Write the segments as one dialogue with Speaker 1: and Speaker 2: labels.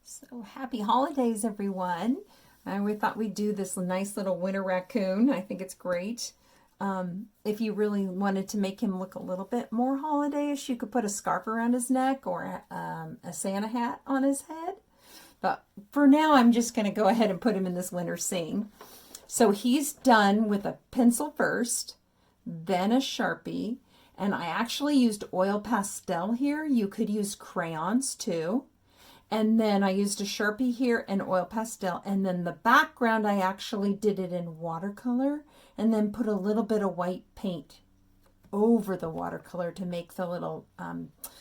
Speaker 1: So happy holidays, everyone. We thought we'd do this nice little winter raccoon. I think it's great. If you really wanted to make him look a little bit more holiday-ish, you could put a scarf around his neck or a Santa hat on his head. But for now, I'm just going to go ahead and put him in this winter scene. So he's done with a pencil first, then a Sharpie, and I actually used oil pastel here. You could use crayons too. And then I used a Sharpie here and oil pastel. And then the background, I actually did it in watercolor and then put a little bit of white paint over the watercolor to make the little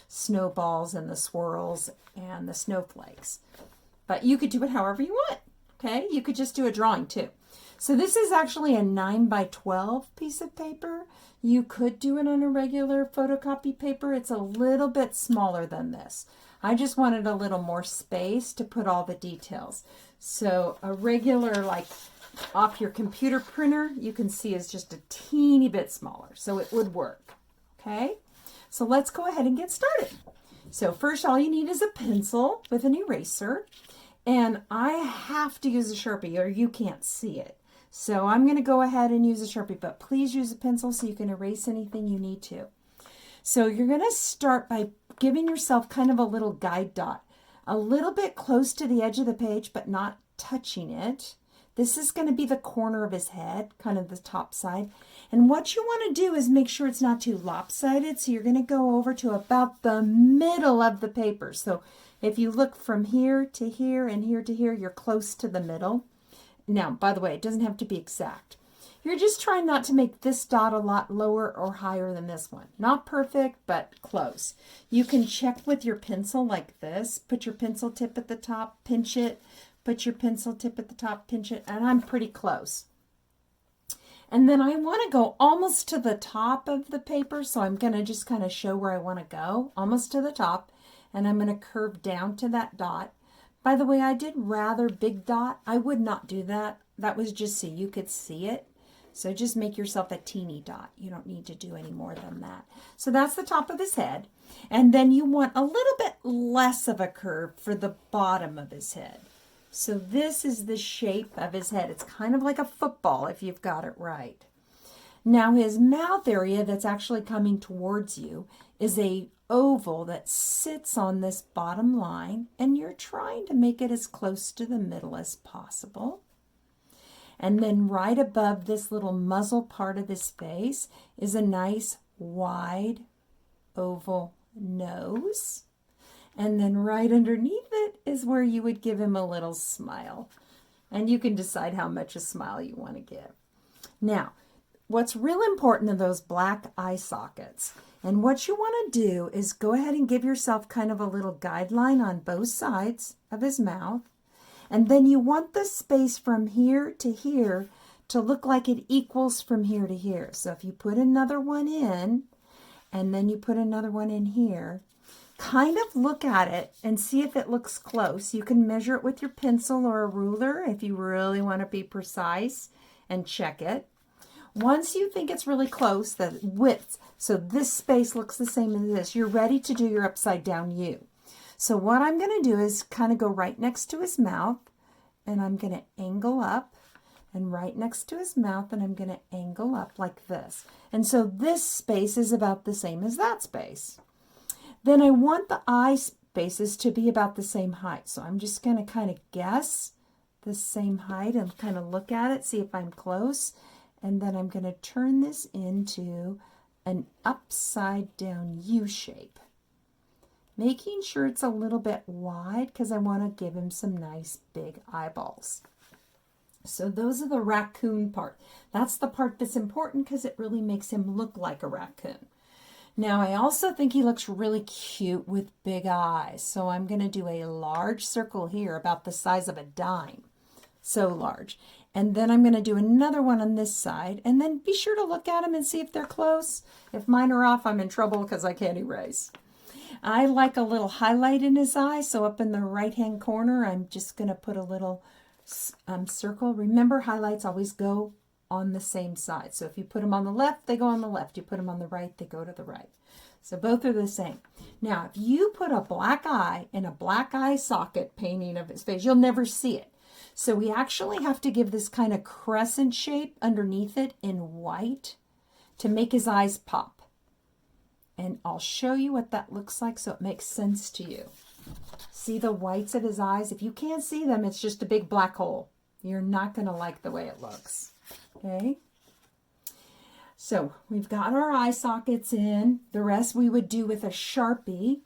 Speaker 1: snowballs and the swirls and the snowflakes. But you could do it however you want, okay? You could just do a drawing too. So this is actually a 9 by 12 piece of paper. You could do it on a regular photocopy paper. It's a little bit smaller than this. I just wanted a little more space to put all the details. So a regular, like off your computer printer, you can see is just a teeny bit smaller. So it would work, okay? So let's go ahead and get started. So first, all you need is a pencil with an eraser. And I have to use a Sharpie or you can't see it. So I'm going to go ahead and use a Sharpie, but please use a pencil so you can erase anything you need to. So you're going to start by giving yourself kind of a little guide dot, a little bit close to the edge of the page, but not touching it. This is going to be the corner of his head, kind of the top side. And what you want to do is make sure it's not too lopsided. So you're going to go over to about the middle of the paper. So if you look from here to here and here to here, you're close to the middle. Now, by the way, it doesn't have to be exact. You're just trying not to make this dot a lot lower or higher than this one. Not perfect, but close. You can check with your pencil like this. Put your pencil tip at the top, pinch it. Put your pencil tip at the top, pinch it. And I'm pretty close. And then I want to go almost to the top of the paper. So I'm going to just kind of show where I want to go. Almost to the top. And I'm going to curve down to that dot. By the way, I did rather big dot. I would not do that. That was just so you could see it. So just make yourself a teeny dot. You don't need to do any more than that. So that's the top of his head. And then you want a little bit less of a curve for the bottom of his head. So this is the shape of his head. It's kind of like a football if you've got it right. Now his mouth area that's actually coming towards you is a oval that sits on this bottom line, and you're trying to make it as close to the middle as possible. And then right above this little muzzle part of his face is a nice wide oval nose. And then right underneath it is where you would give him a little smile. And you can decide how much a smile you want to give. Now, what's real important are those black eye sockets. And what you want to do is go ahead and give yourself kind of a little guideline on both sides of his mouth. And then you want the space from here to here to look like it equals from here to here. So if you put another one in, and then you put another one in here, kind of look at it and see if it looks close. You can measure it with your pencil or a ruler if you really want to be precise and check it. Once you think it's really close, the width, so this space looks the same as this, you're ready to do your upside down U. So what I'm going to do is kind of go right next to his mouth, and I'm going to angle up, and right next to his mouth, and I'm going to angle up like this. And so this space is about the same as that space. Then I want the eye spaces to be about the same height. So I'm just going to kind of guess the same height and kind of look at it, see if I'm close. And then I'm going to turn this into an upside down U shape. Making sure it's a little bit wide because I want to give him some nice big eyeballs. So those are the raccoon part. That's the part that's important because it really makes him look like a raccoon. Now I also think he looks really cute with big eyes. So I'm going to do a large circle here about the size of a dime. So large. And then I'm going to do another one on this side. And then be sure to look at them and see if they're close. If mine are off, I'm in trouble because I can't erase. I like a little highlight in his eye. So up in the right-hand corner, I'm just going to put a little circle. Remember, highlights always go on the same side. So if you put them on the left, they go on the left. You put them on the right, they go to the right. So both are the same. Now, if you put a black eye in a black eye socket painting of his face, you'll never see it. So we actually have to give this kind of crescent shape underneath it in white to make his eyes pop. And I'll show you what that looks like so it makes sense to you. See the whites of his eyes? If you can't see them, it's just a big black hole. You're not going to like the way it looks. Okay? So we've got our eye sockets in. The rest we would do with a Sharpie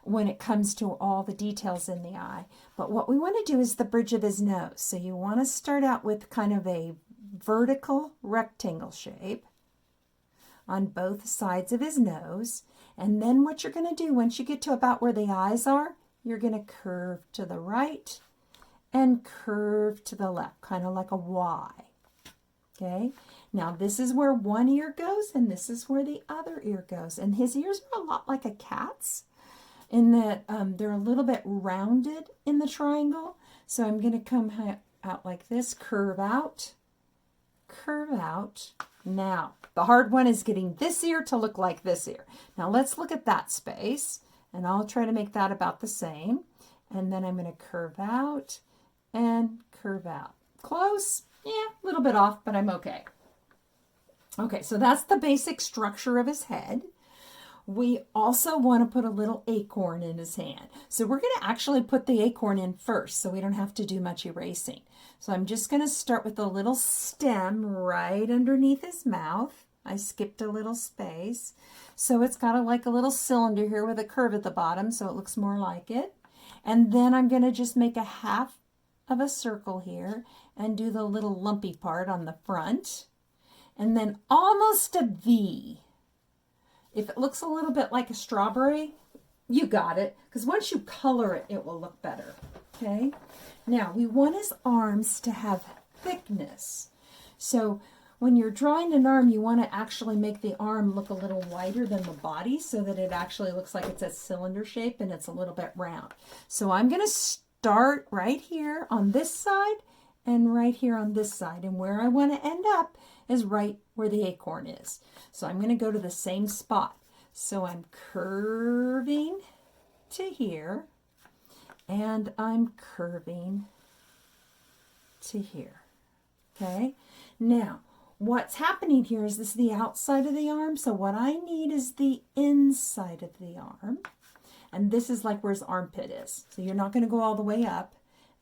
Speaker 1: when it comes to all the details in the eye. But what we want to do is the bridge of his nose. So you want to start out with kind of a vertical rectangle shape on both sides of his nose. And then what you're going to do once you get to about where the eyes are, you're going to curve to the right and curve to the left, kind of like a Y. Okay, now this is where one ear goes and this is where the other ear goes. And his ears are a lot like a cat's in that they're a little bit rounded in the triangle. So I'm going to come out like this, curve out, curve out. Now, the hard one is getting this ear to look like this ear. Now let's look at that space, and I'll try to make that about the same. And then I'm going to curve out and curve out. Close? Yeah, a little bit off, but I'm okay. Okay, so that's the basic structure of his head. We also want to put a little acorn in his hand. So we're going to actually put the acorn in first so we don't have to do much erasing. So I'm just going to start with a little stem right underneath his mouth. I skipped a little space. So it's got like a little cylinder here with a curve at the bottom so it looks more like it. And then I'm going to just make a half of a circle here and do the little lumpy part on the front. And then almost a V. If it looks a little bit like a strawberry, you got it. Because once you color it, it will look better. Okay? Now, we want his arms to have thickness. So when you're drawing an arm, you want to actually make the arm look a little wider than the body so that it actually looks like it's a cylinder shape and it's a little bit round. So I'm going to start right here on this side and right here on this side. And where I want to end up is right where the acorn is. So I'm going to go to the same spot. So I'm curving to here and I'm curving to here. Okay? Now, what's happening here is this is the outside of the arm. So what I need is the inside of the arm. And this is like where his armpit is. So you're not going to go all the way up.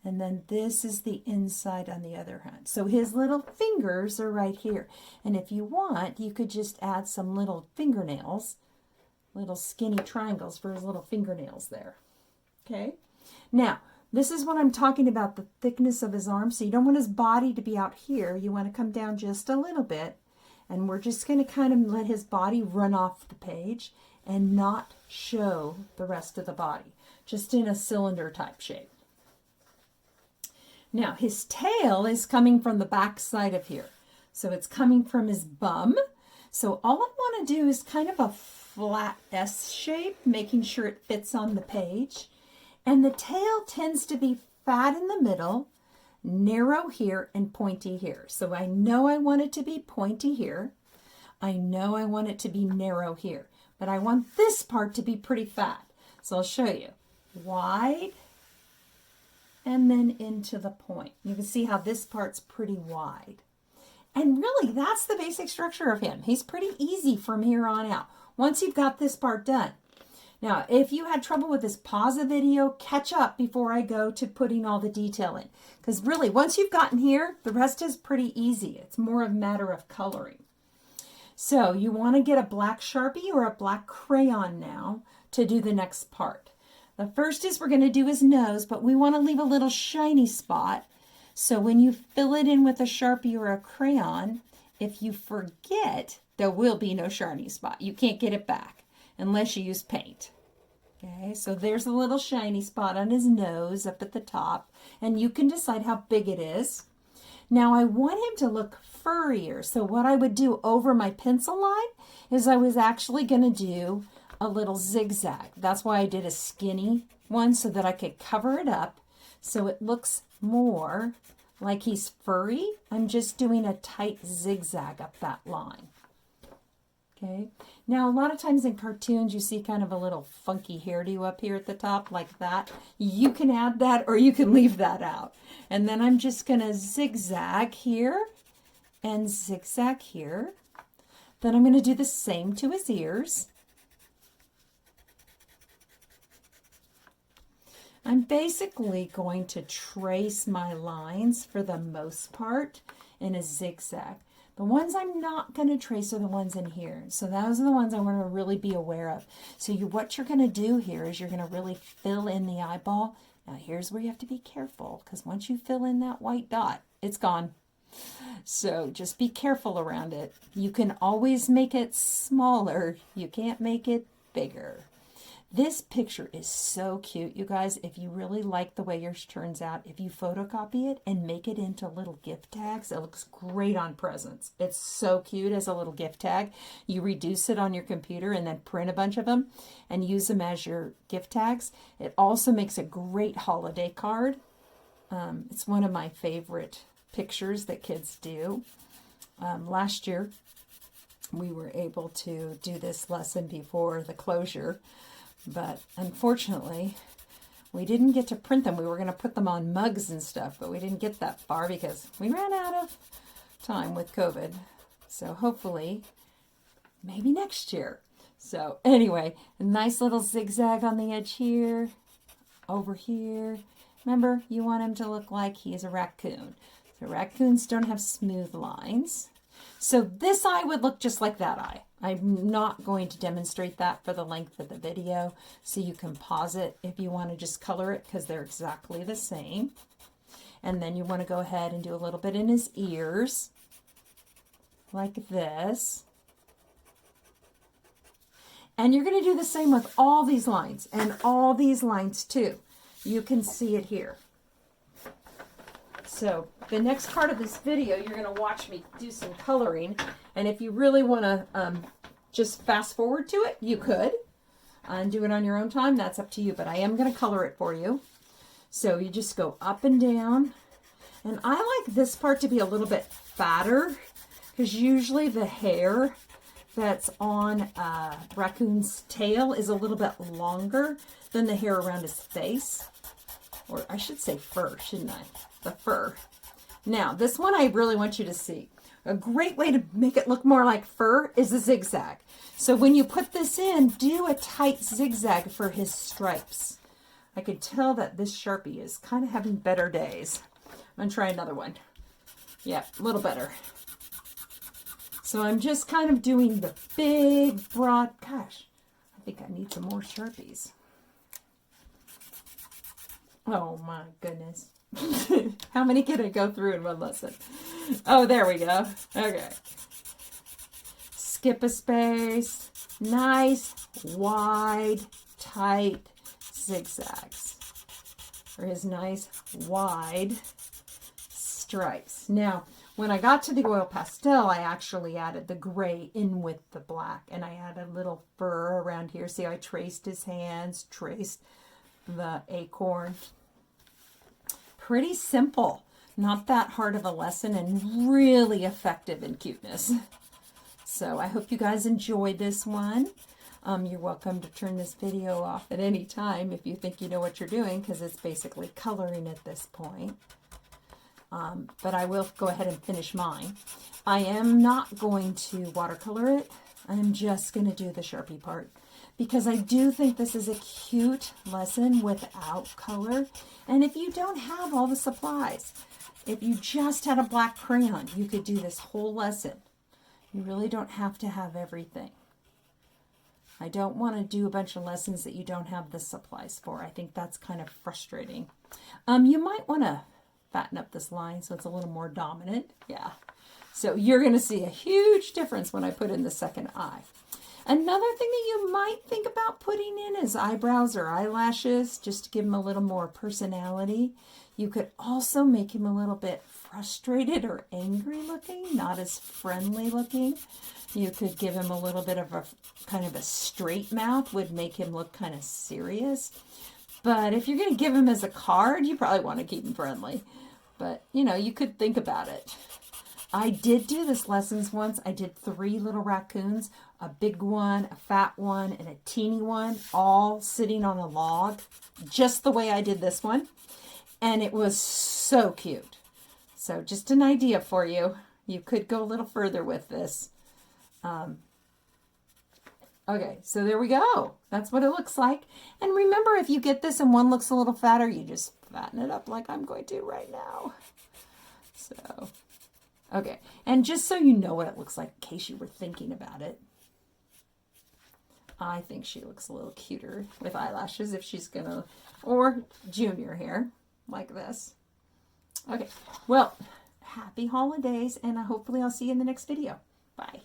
Speaker 1: And then this is the inside on the other hand. So his little fingers are right here. And if you want, you could just add some little fingernails, little skinny triangles for his little fingernails there. Okay? Now, this is what I'm talking about, the thickness of his arm. So you don't want his body to be out here. You want to come down just a little bit. And we're just going to kind of let his body run off the page and not show the rest of the body, just in a cylinder type shape. Now, his tail is coming from the back side of here. So it's coming from his bum. So all I want to do is kind of a flat S shape, making sure it fits on the page. And the tail tends to be fat in the middle, narrow here, and pointy here. So I know I want it to be pointy here. I know I want it to be narrow here. But I want this part to be pretty fat. So I'll show you. Wide. And then into the point. You can see how this part's pretty wide. And really, that's the basic structure of him. He's pretty easy from here on out, once you've got this part done. Now, if you had trouble with this, pause the video, catch up before I go to putting all the detail in. Because really, once you've gotten here, the rest is pretty easy. It's more a matter of coloring. So you want to get a black Sharpie or a black crayon now to do the next part. The first is we're going to do his nose, but we want to leave a little shiny spot. So when you fill it in with a Sharpie or a crayon, if you forget, there will be no shiny spot. You can't get it back unless you use paint. Okay, so there's a little shiny spot on his nose up at the top, and you can decide how big it is. Now I want him to look furrier. So what I would do over my pencil line is I was actually going to do a little zigzag. That's why I did a skinny one so that I could cover it up so it looks more like he's furry. I'm just doing a tight zigzag up that line. Okay, now a lot of times in cartoons you see kind of a little funky hairdo up here at the top like that. You can add that or you can leave that out. And then I'm just going to zigzag here and zigzag here. Then I'm going to do the same to his ears. I'm basically going to trace my lines for the most part in a zigzag. The ones I'm not going to trace are the ones in here. So those are the ones I want to really be aware of. So what you're going to do here is you're going to really fill in the eyeball. Now here's where you have to be careful, because once you fill in that white dot, it's gone. So just be careful around it. You can always make it smaller. You can't make it bigger. This picture is so cute, you guys. If you really like the way yours turns out, if you photocopy it and make it into little gift tags, it looks great on presents. It's so cute as a little gift tag. You reduce it on your computer and then print a bunch of them and use them as your gift tags. It also makes a great holiday card. It's one of my favorite pictures that kids do. Last year, we were able to do this lesson before the closure. But unfortunately, we didn't get to print them. We were going to put them on mugs and stuff, but we didn't get that far because we ran out of time with COVID. So hopefully, maybe next year. So anyway, a nice little zigzag on the edge here, over here. Remember, you want him to look like he is a raccoon. So raccoons don't have smooth lines. So this eye would look just like that eye. I'm not going to demonstrate that for the length of the video, so you can pause it if you want to just color it because they're exactly the same. And then you want to go ahead and do a little bit in his ears, like this. And you're going to do the same with all these lines and all these lines too. You can see it here. So the next part of this video, you're going to watch me do some coloring. And if you really want to just fast forward to it, you could. And do it on your own time. That's up to you. But I am going to color it for you. So you just go up and down. And I like this part to be a little bit fatter, because usually the hair that's on a raccoon's tail is a little bit longer than the hair around his face. Or I should say fur, shouldn't I? The fur. Now, this one I really want you to see. A great way to make it look more like fur is a zigzag. So when you put this in, do a tight zigzag for his stripes. I could tell that this Sharpie is kind of having better days. I'm going to try another one. Yeah, a little better. So I'm just kind of doing the big, broad, gosh, I think I need some more Sharpies. Oh my goodness. How many can I go through in one lesson? Oh, there we go. Okay. Skip a space. Nice, wide, tight zigzags. For his nice, wide stripes. Now, when I got to the oil pastel, I actually added the gray in with the black. And I added a little fur around here. See, I traced his hands, traced the acorn. Pretty simple. Not that hard of a lesson and really effective in cuteness. So I hope you guys enjoyed this one. You're welcome to turn this video off at any time if you think you know what you're doing, because it's basically coloring at this point. But I will go ahead and finish mine. I am not going to watercolor it. I'm just going to do the Sharpie part, because I do think this is a cute lesson without color. And if you don't have all the supplies, if you just had a black crayon, you could do this whole lesson. You really don't have to have everything. I don't want to do a bunch of lessons that you don't have the supplies for. I think that's kind of frustrating. You might want to fatten up this line so it's a little more dominant. Yeah. So you're going to see a huge difference when I put in the second eye. Another thing that you might think about putting in is eyebrows or eyelashes, just to give him a little more personality. You could also make him a little bit frustrated or angry looking, not as friendly looking. You could give him a little bit of a kind of a straight mouth, would make him look kind of serious. But if you're going to give him as a card, you probably want to keep him friendly. But, you know, you could think about it. I did do this lessons once. I did 3 little raccoons a big one, a fat one, and a teeny one, all sitting on a log, just the way I did this one. And it was so cute. So just an idea for you. You could go a little further with this. Okay, so there we go. That's what it looks like. And remember, if you get this and one looks a little fatter, you just fatten it up like I'm going to right now. So, okay. And just so you know what it looks like, in case you were thinking about it, I think she looks a little cuter with eyelashes if she's gonna, or junior hair like this. Okay, well, happy holidays, and hopefully I'll see you in the next video. Bye.